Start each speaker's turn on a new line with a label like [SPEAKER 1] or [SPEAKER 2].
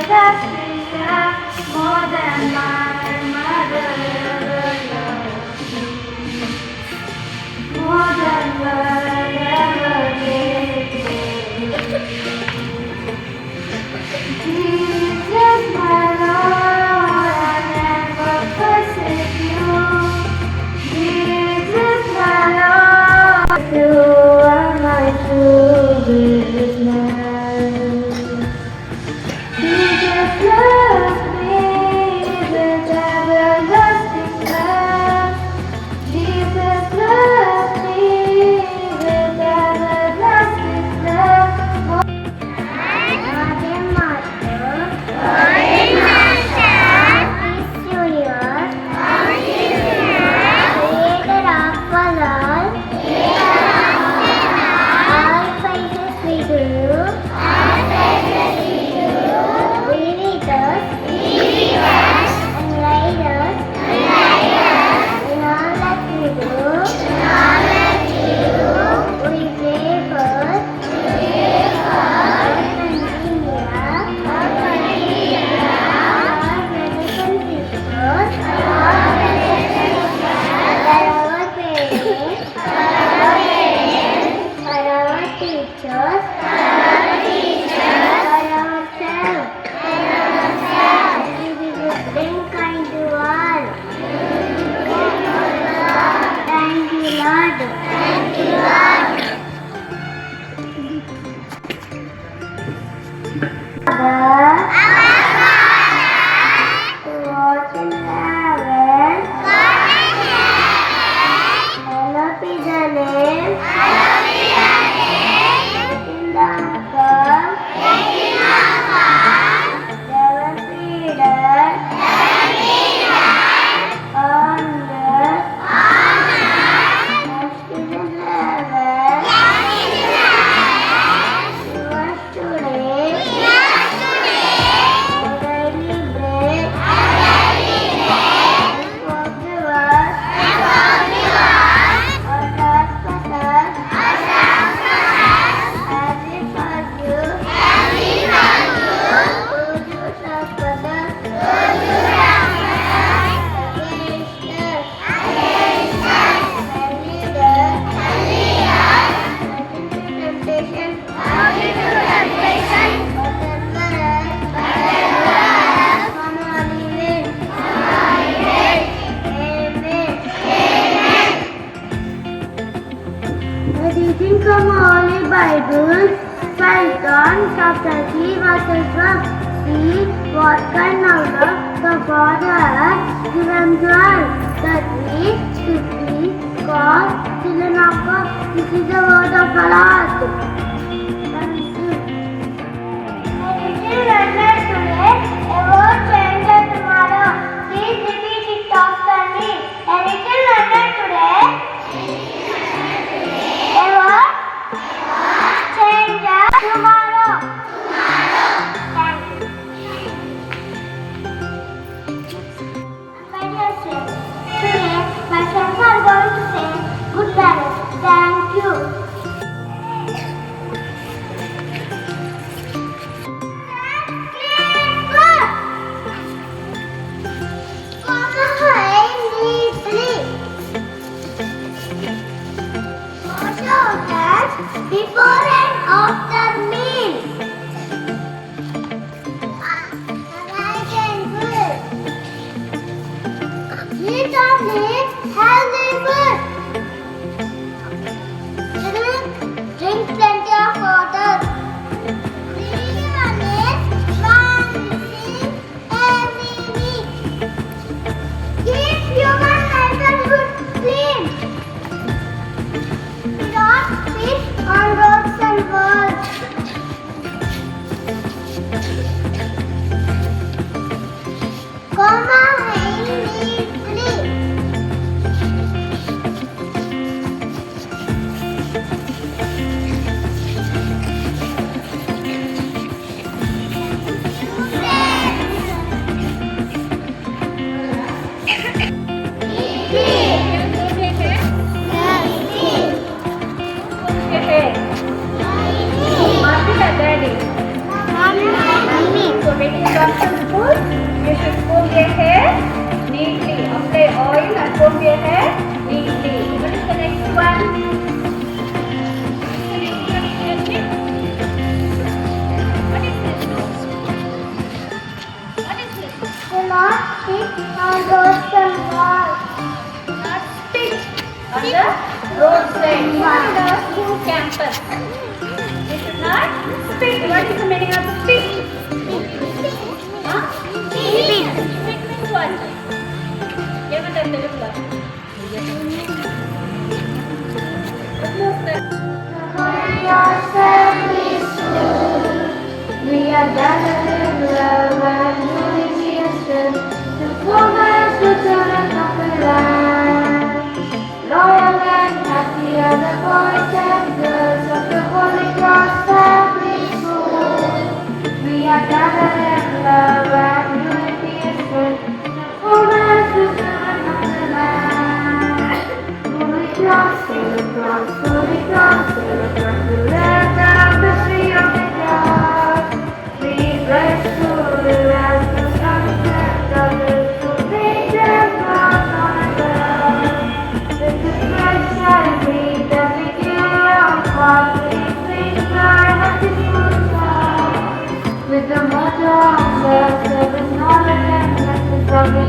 [SPEAKER 1] just me, more than my mother ever loved me, more than world ever gave me. Jesus, my Lord, I never forsake you. Jesus, my Lord, you are my true business. Jesus loves me with everlasting love. Jesus loves me with everlasting love. Ave Mater, Creator of all, all praises we do. Lead us and guide us in all that we do. We pray for our medical sisters, for our teachers, for ourselves. We be good and kind to all. Thank you, Lord. Father, who art in heaven, hallowed be thy name. In the come, never feed us, on earth, as it is in heaven. Give us today our daily bread, and forgive us our trespasses, as we forgive those who trespass against us. And lead us not into temptation, but deliver us from all evil. Amen. A reading from Holy Bible, 1 John chapter 3 verses 12. See what kind of love the Father has given to us, that we should be called children of God. This is the word of our Lord. Thank you. A little learner today, a word changer tomorrow. Please repeat it after me. A little learner today, a word changer tomorrow. Thank you. My dear friends, today my friends are going to say good parents. Thank you. Before and after meal. Right and good. Eat only healthy food. Drink plenty of water. Clean only once every week. Keep human health and good clean. Don't spit on roads and walls. Comb our hair neatly. Daddy. not spit on roads and walls.
[SPEAKER 2] Not spit on the roadside. Even in the school campus. We should not spit. What is the meaning of spit? Huh? Spit. Spit means what? ఏమంటారు తెలుగులో?
[SPEAKER 1] We are gathered in love and unity and strength to form as the children of the land. Loyal and happy are the boys and girls of the Holy Cross Family School. We are gathered in love and unity and strength to form as the children of the land. Holy Cross, Holy Cross, Holy Cross, Holy Cross, the land of the tree of the God. We bless you, we bless the sunset of the true nature of our God. With the fresh and breathe that we give our heart, we sing our happy school song. With the motto of love, service, knowledge, and message of the